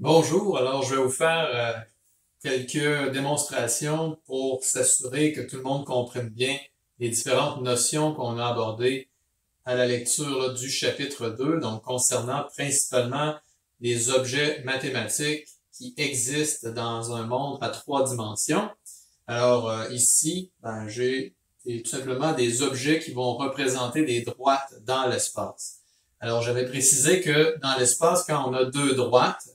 Bonjour, alors je vais vous faire quelques démonstrations pour s'assurer que tout le monde comprenne bien les différentes notions qu'on a abordées à la lecture du chapitre 2, donc concernant principalement les objets mathématiques qui existent dans un monde à 3 dimensions. Alors ici, j'ai tout simplement des objets qui vont représenter des droites dans l'espace. Alors j'avais précisé que dans l'espace, quand on a deux droites,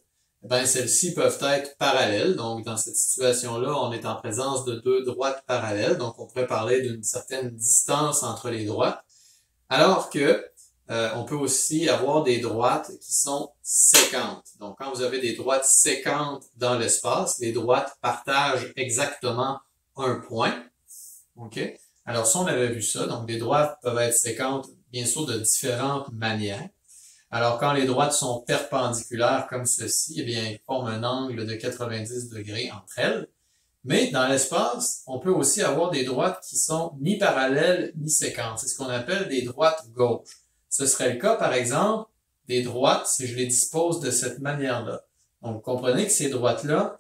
celles-ci peuvent être parallèles. Donc, dans cette situation-là, on est en présence de deux droites parallèles. Donc, on pourrait parler d'une certaine distance entre les droites. Alors que on peut aussi avoir des droites qui sont séquentes. Donc, quand vous avez des droites séquentes dans l'espace, les droites partagent exactement un point. OK? Alors, si on avait vu ça, donc des droites peuvent être séquentes, bien sûr, de différentes manières. Alors, quand les droites sont perpendiculaires comme ceci, eh bien, elles forment un angle de 90 degrés entre elles. Mais dans l'espace, on peut aussi avoir des droites qui sont ni parallèles ni séquentes. C'est ce qu'on appelle des droites gauches. Ce serait le cas, par exemple, des droites si je les dispose de cette manière-là. Donc, vous comprenez que ces droites-là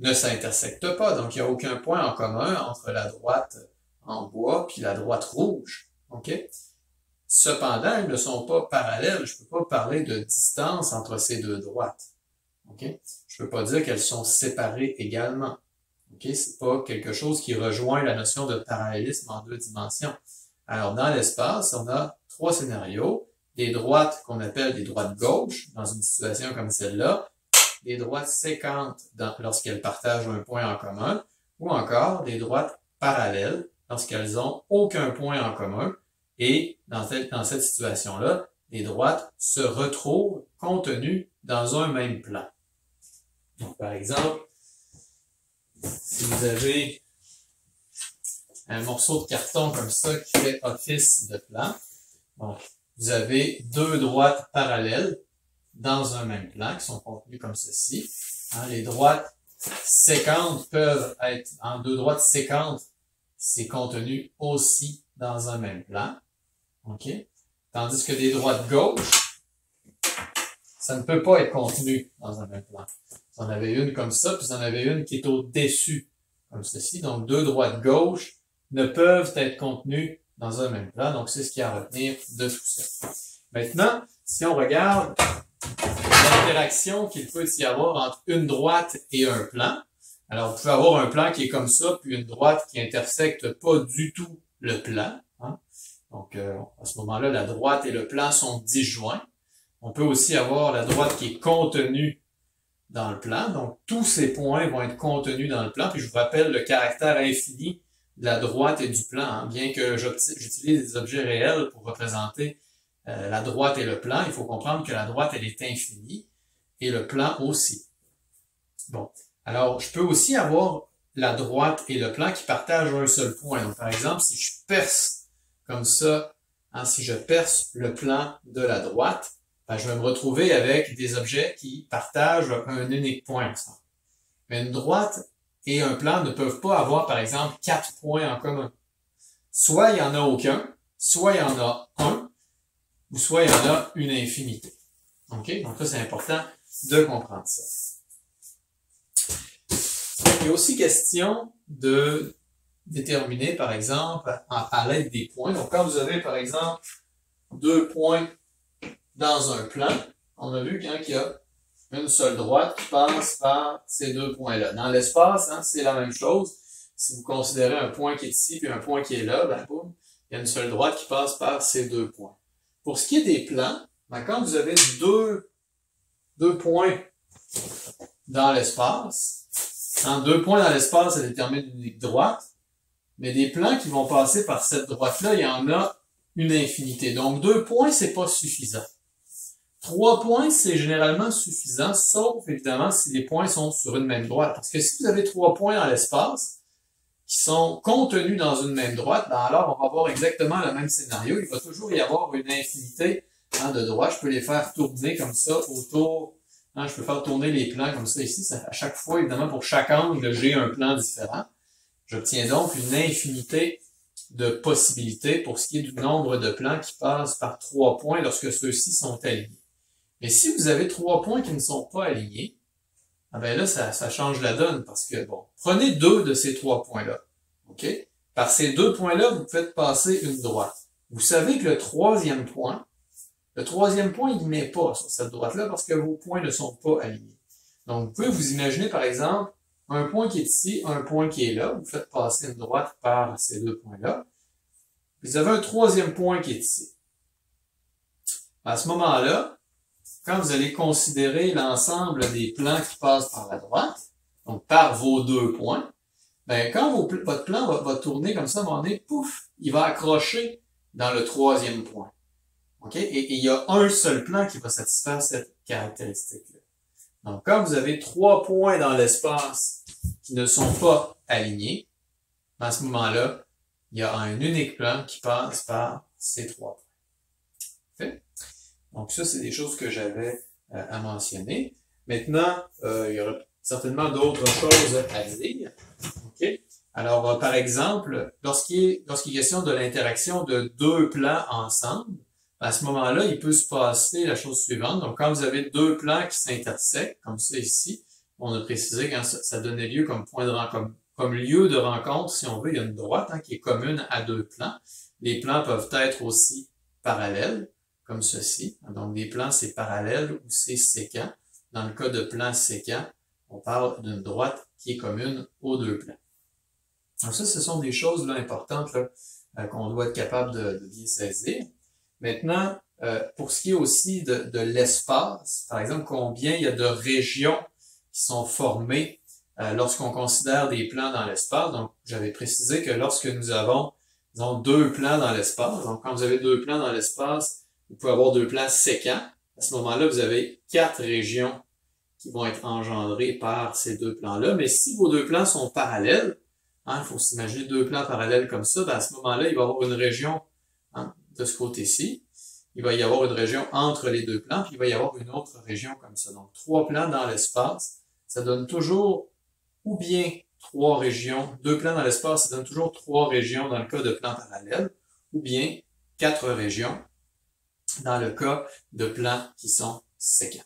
ne s'intersectent pas. Donc, il n'y a aucun point en commun entre la droite en bois puis la droite rouge. OK? Cependant, elles ne sont pas parallèles. Je ne peux pas parler de distance entre ces deux droites. Okay? Je ne peux pas dire qu'elles sont séparées également. Okay? Ce n'est pas quelque chose qui rejoint la notion de parallélisme en 2 dimensions. Alors, dans l'espace, on a 3 scénarios. Des droites qu'on appelle des droites gauches, dans une situation comme celle-là. Des droites séquentes lorsqu'elles partagent un point en commun. Ou encore des droites parallèles lorsqu'elles n'ont aucun point en commun. Et dans cette situation-là, les droites se retrouvent contenues dans un même plan. Donc, par exemple, si vous avez un morceau de carton comme ça qui fait office de plan, donc, vous avez deux droites parallèles dans un même plan qui sont contenues comme ceci. Les droites séquentes peuvent être, en deux droites séquentes, c'est contenu aussi dans un même plan. OK? Tandis que des droites gauches, ça ne peut pas être contenu dans un même plan. Vous en avez une comme ça, puis vous en avez une qui est au-dessus, comme ceci. Donc, deux droites gauches ne peuvent être contenues dans un même plan. Donc, c'est ce qu'il y a à retenir de tout ça. Maintenant, si on regarde l'interaction qu'il peut y avoir entre une droite et un plan, alors vous pouvez avoir un plan qui est comme ça, puis une droite qui intersecte pas du tout le plan. Donc, à ce moment-là, la droite et le plan sont disjoints. On peut aussi avoir la droite qui est contenue dans le plan. Donc, tous ces points vont être contenus dans le plan. Puis, je vous rappelle le caractère infini de la droite et du plan. Bien que j'utilise des objets réels pour représenter la droite et le plan, il faut comprendre que la droite, elle est infinie et le plan aussi. Bon. Alors, je peux aussi avoir la droite et le plan qui partagent un seul point. Donc, par exemple, si je perce comme ça, si je perce le plan de la droite, je vais me retrouver avec des objets qui partagent un unique point ensemble. Mais une droite et un plan ne peuvent pas avoir, par exemple, 4 points en commun. Soit il n'y en a aucun, soit il y en a un, ou soit il y en a une infinité. OK? Donc ça, c'est important de comprendre ça. Il y a aussi question de déterminer, par exemple, à l'aide des points. Donc, quand vous avez, par exemple, deux points dans un plan, on a vu qu'il y a une seule droite qui passe par ces deux points-là. Dans l'espace, c'est la même chose. Si vous considérez un point qui est ici puis un point qui est là, boum, il y a une seule droite qui passe par ces deux points. Pour ce qui est des plans, quand vous avez deux points dans l'espace, deux points dans l'espace, ça détermine une unique droite. Mais des plans qui vont passer par cette droite-là, il y en a une infinité. Donc, 2 points, c'est pas suffisant. 3 points, c'est généralement suffisant, sauf évidemment si les points sont sur une même droite. Parce que si vous avez 3 points dans l'espace qui sont contenus dans une même droite, alors on va avoir exactement le même scénario. Il va toujours y avoir une infinité de droites. Je peux les faire tourner comme ça autour. Je peux faire tourner les plans comme ça ici. À chaque fois, évidemment, pour chaque angle, j'ai un plan différent. J'obtiens donc une infinité de possibilités pour ce qui est du nombre de plans qui passent par 3 points lorsque ceux-ci sont alignés. Mais si vous avez 3 points qui ne sont pas alignés, ah ben là, ça change la donne parce que, bon, prenez deux de ces trois points-là. OK? Par ces deux points-là, vous faites passer une droite. Vous savez que le troisième point, il n'est pas sur cette droite-là parce que vos points ne sont pas alignés. Donc, vous pouvez vous imaginer, par exemple, un point qui est ici, un point qui est là. Vous faites passer une droite par ces deux points-là. Vous avez un troisième point qui est ici. À ce moment-là, quand vous allez considérer l'ensemble des plans qui passent par la droite, donc par vos deux points, ben quand votre plan va tourner comme ça, à un moment donné, pouf, il va accrocher dans le troisième point. OK? Et il y a un seul plan qui va satisfaire cette caractéristique-là. Donc, quand vous avez trois points dans l'espace qui ne sont pas alignés, à ce moment-là, il y a un unique plan qui passe par ces trois points. Okay? Donc, ça, c'est des choses que j'avais à mentionner. Maintenant, il y aura certainement d'autres choses à dire. Okay? Alors, par exemple, lorsqu'il est question de l'interaction de deux plans ensemble, à ce moment-là, il peut se passer la chose suivante. Donc, quand vous avez deux plans qui s'intersectent, comme ça ici, on a précisé quand ça donnait lieu comme point de rencontre, comme lieu de rencontre, si on veut, il y a une droite qui est commune à deux plans. Les plans peuvent être aussi parallèles, comme ceci. Donc, des plans, c'est parallèle ou c'est séquent. Dans le cas de plan séquent, on parle d'une droite qui est commune aux deux plans. Donc ça, ce sont des choses là, importantes là, qu'on doit être capable de bien saisir. Maintenant, pour ce qui est aussi de l'espace, par exemple, combien il y a de régions qui sont formées lorsqu'on considère des plans dans l'espace. Donc, j'avais précisé que lorsque nous avons, disons, deux plans dans l'espace, donc quand vous avez deux plans dans l'espace, vous pouvez avoir deux plans séquents. À ce moment-là, vous avez 4 régions qui vont être engendrées par ces deux plans-là. Mais si vos deux plans sont parallèles, il faut s'imaginer deux plans parallèles comme ça, à ce moment-là, il va y avoir une région de ce côté-ci. Il va y avoir une région entre les deux plans, puis il va y avoir une autre région comme ça. Donc, 3 plans dans l'espace, ça donne toujours ou bien 3 régions. 2 plans dans l'espace, ça donne toujours 3 régions dans le cas de plans parallèles, ou bien 4 régions dans le cas de plans qui sont séquents.